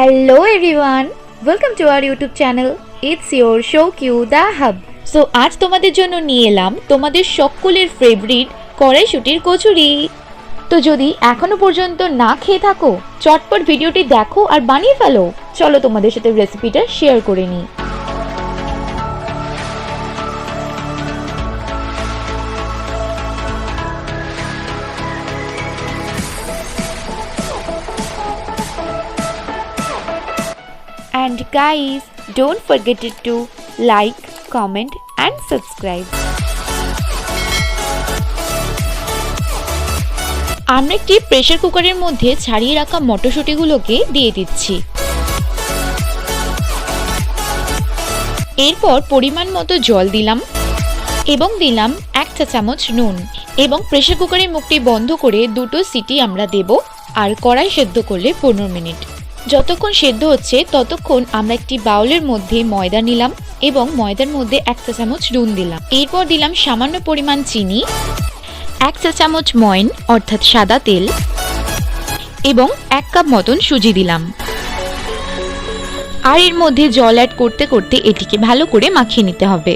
Hello everyone, welcome to our YouTube channel. It's your Soukiu the Hub. So আজ তোমাদের জন্য নিয়ে এলাম তোমাদের সকলের ফেভারিট কড়াইশুটির কচুরি। তো যদি এখনো পর্যন্ত না খেয়ে থাকো, চটপট ভিডিওটি দেখো আর বানিয়ে ফেলো। চলো তোমাদের সাথে রেসিপিটা শেয়ার করে নিই। And guys, don't forget to like, comment and subscribe. আমরা একটি প্রেসার কুকারের মধ্যে ছাড়িয়ে রাখা মটরশুঁটিগুলোকে দিয়ে দিচ্ছি। এরপর পরিমাণ মতো জল দিলাম এবং দিলাম 1 চা চামচ নুন এবং প্রেসার কুকারের মুখটি বন্ধ করে দুটো সিটি আমরা দেব আর কড়াই সেদ্ধ করলে 15 মিনিট। যতক্ষণ সেদ্ধ হচ্ছে ততক্ষণ আমরা একটি বাউলের মধ্যে ময়দা নিলাম এবং ময়দার মধ্যে 1 চা চামচ নুন দিলাম। এরপর দিলাম সামান্য পরিমাণ চিনি, 1 চা চামচ ময়ন অর্থাৎ সাদা তেল এবং 1 কাপ মতন সুজি দিলাম। আর এর মধ্যে জল অ্যাড করতে করতে এটিকে ভালো করে মাখিয়ে নিতে হবে।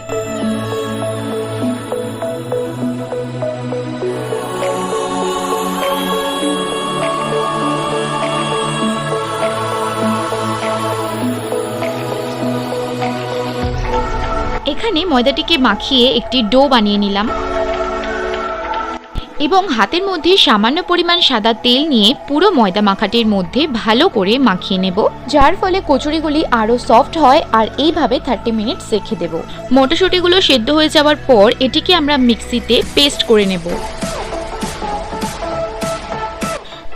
এখানে ময়দাটিকে মাখিয়ে একটি ডো বানিয়ে নিলাম এবং হাতের মধ্যে সামান্য পরিমাণ সাদা তেল নিয়ে পুরো ময়দা মাখাটির মধ্যে ভালো করে মাখিয়ে নেব, যার ফলে কচুরিগুলি আরো সফট হয়। আর এইভাবে 30 মিনিট রেখে দেব। মটরশুঁটিগুলো সেদ্ধ হয়ে যাওয়ার পর এটিকে আমরা মিক্সিতে পেস্ট করে নেব।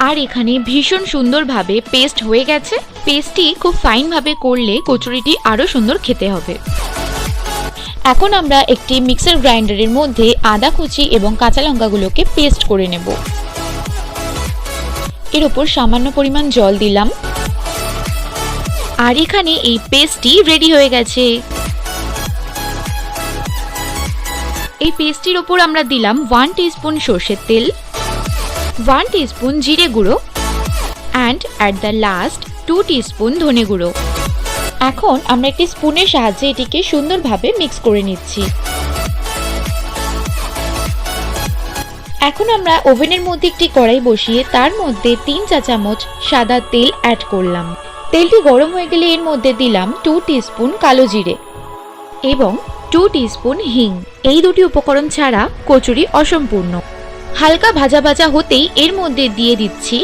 আর এখানে ভীষণ সুন্দরভাবে পেস্ট হয়ে গেছে। পেস্টটি খুব ফাইন ভাবে করলে কচুরিটি আরো সুন্দর খেতে হবে। এখন আমরা একটি মিক্সার গ্রাইন্ডারের মধ্যে আদা কুচি এবং কাঁচা লঙ্কাগুলোকে পেস্ট করে নেব। এর উপর সামান্য পরিমাণ জল দিলাম আর এখানে এই পেস্টটি রেডি হয়ে গেছে। এই পেস্টটির উপর আমরা দিলাম 1 টিস্পুন সরষের তেল, 1 টিস্পুন জিরে গুঁড়ো and at the last 2 teaspoon ধনে গুঁড়ো। এখন আমরা একটি স্পুনের সাহায্যে এটিকে সুন্দরভাবে মিক্স করে নিচ্ছি। এখন আমরা ওভেনের মধ্যে একটি কড়াই বসিয়ে তার মধ্যে 3 চা চামচ সাদা তেল অ্যাড করলাম। তেলটি গরম হয়ে গেলে এর মধ্যে দিলাম 2 টিস্পুন কালো জিরে এবং 2 টিস্পুন হিং। এই দুটি উপকরণ ছাড়া কচুরি অসম্পূর্ণ। হালকা ভাজা ভাজা হতেই এর মধ্যে দিয়ে দিচ্ছি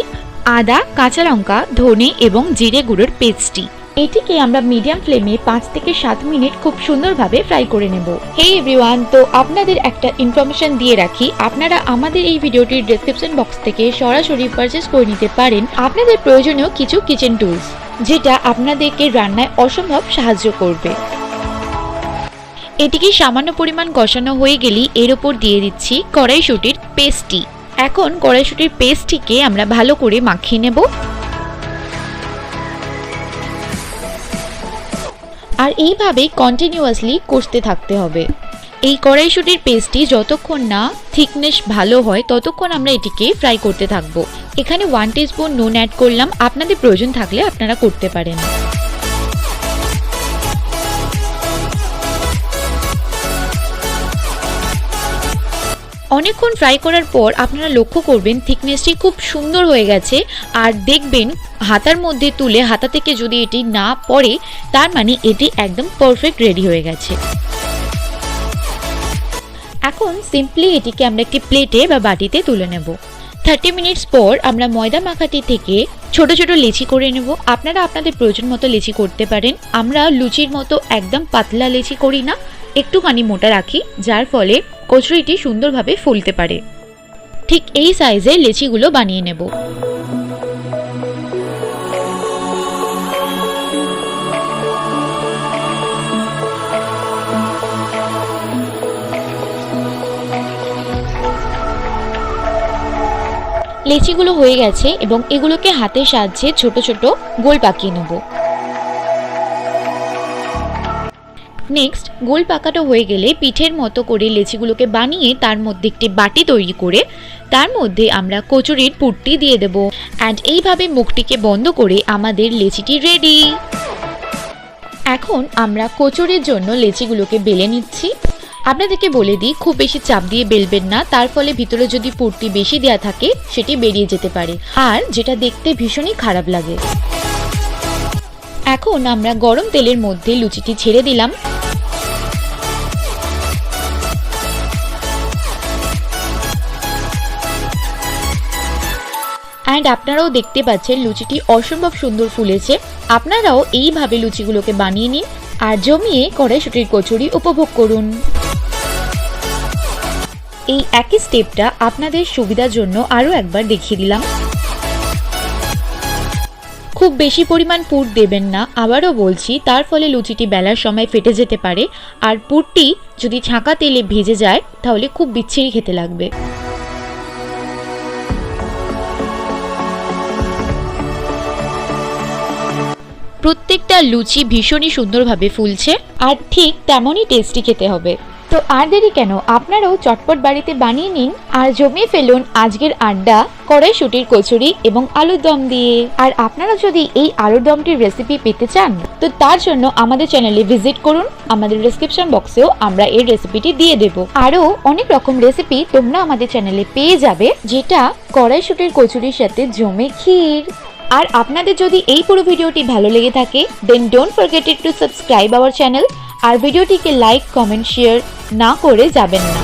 আদা, কাঁচা লঙ্কা, ধনে এবং জিরে গুঁড়োর পেস্টটি। এটিকে আমরা মিডিয়াম ফ্লেমে 5 থেকে 7 মিনিট খুব সুন্দরভাবে ফ্রাই করে নেব। হে এভরিওয়ান, তো আপনাদের একটা ইনফরমেশন দিয়ে রাখি, আপনারা আমাদের এই ভিডিওটির ডেসক্রিপশন বক্স থেকে সরাসরি পারচেজ করে নিতে পারেন আপনাদের প্রয়োজনীয় কিছু কিচেন টুলস, যেটা আপনাদেরকে রান্নায় অসম্ভব সাহায্য করবে। এটিকে সামান্য পরিমাণ কষানো হয়ে গেলেই এর উপর দিয়ে দিচ্ছি কড়াইশুটির পেস্টটি। এখন কড়াইশুটির পেস্টটিকে আমরা ভালো করে মাখিয়ে নেব আর এইভাবে কন্টিনিউয়াসলি কষতে থাকতে হবে। এই কড়াইশুটির পেস্টটি যতক্ষণ না থিকনেস ভালো হয় ততক্ষণ আমরা এটিকে ফ্রাই করতে থাকব। এখানে 1 টিস্পুন নুন অ্যাড করলাম, আপনাদের প্রয়োজন থাকলে আপনারা করতে পারেন। অনেকক্ষণ ফ্রাই করার পর আপনারা লক্ষ্য করবেন থিকনেসটি খুব সুন্দর হয়ে গেছে। আর দেখবেন হাতার মধ্যে তুলে হাতা থেকে যদি এটি না পড়ে তার মানে এটি একদম পারফেক্ট রেডি হয়ে গেছে। এখন সিম্পলি এটিকে আমরা একটি প্লেটে বা বাটিতে তুলে নেব। 30 মিনিটস পর আমরা ময়দা মাখাটি থেকে ছোট ছোট লেচি করে নেব। আপনারা আপনাদের প্রয়োজন মতো লেচি করতে পারেন। আমরা লুচির মতো একদম পাতলা লেচি করি না, একটুখানি মোটা রাখি, যার ফলে কচুরিটি সুন্দরভাবে ফুলতে পারে। ঠিক এই সাইজে লেচিগুলো বানিয়ে নেব। লেচিগুলো হয়ে গেছে এবং এগুলোকে হাতের সাহায্যে ছোট ছোট গোল পাকিয়ে নেব। নেক্সট গোল পাকাটা হয়ে গেলে পিঠের মতো করে লেচিগুলোকে বানিয়ে তার মধ্যে একটি বাটি তৈরি করে তার মধ্যে আমরা কচুরির পুরটি দিয়ে দেব অ্যান্ড এইভাবে মুখটিকে বন্ধ করে আমাদের লেচিটি রেডি। এখন আমরা কচুরির জন্য লেচিগুলোকে বেলে নিচ্ছি। আপনাদেরকে বলে দিই, খুব বেশি চাপ দিয়ে বেলবেন না, তার ফলে ভিতরে যদি পুরটি বেশি দেওয়া থাকে সেটি বেরিয়ে যেতে পারে, আর যেটা দেখতে ভীষণই খারাপ লাগে। এখন আমরা গরম তেলের মধ্যে লুচিটি ছেড়ে দিলাম। অ্যান্ড আপনারাও দেখতে পাচ্ছেন লুচিটি অসম্ভব সুন্দর ফুলেছে। আপনারাও এইভাবে লুচিগুলোকে বানিয়ে নিন আর জমিয়ে কড়াইশুঁটির কচুরি উপভোগ করুন। এই একই স্টেপটা আপনাদের সুবিধার জন্য আরও একবার দেখিয়ে দিলাম। খুব বেশি পরিমাণ পুর দেবেন না, আবারও বলছি, তার ফলে লুচিটি বেলার সময় ফেটে যেতে পারে, আর পুরটি যদি ছাঁকা তেলে ভেজে যায় তাহলে খুব বিচ্ছিরি খেতে লাগবে। প্রত্যেকটা লুচি ভীষণই সুন্দরভাবে ফুলছে আর ঠিক তেমনই টেস্টি খেতে হবে। তো আর দেরি কেন, আপনারাও চটপট বাড়িতে বানিয়ে নিন আর জমিয়ে ফেলুন আজকের আড্ডা কড়াইশুঁটির কচুরি এবং আলুর দম দিয়ে। আর আপনারা যদি এই আলুর দমটির রেসিপি পেতে চান তো তার জন্য আমাদের চ্যানেলে ভিজিট করুন। আমাদের ডেসক্রিপশন বক্সেও আমরা এই রেসিপিটি দিয়ে দেব। আরও অনেক রকম রেসিপি তোমরা আমাদের চ্যানেলে পেয়ে যাবে, যেটা কড়াইশুঁটির কচুরির সাথে জমে ক্ষীর। আর আপনাদের যদি এই পুরো ভিডিওটি ভালো লেগে থাকে then don't forget to subscribe our channel. আর ভিডিওটিকে লাইক, কমেন্ট, শেয়ার না করে যাবেন না।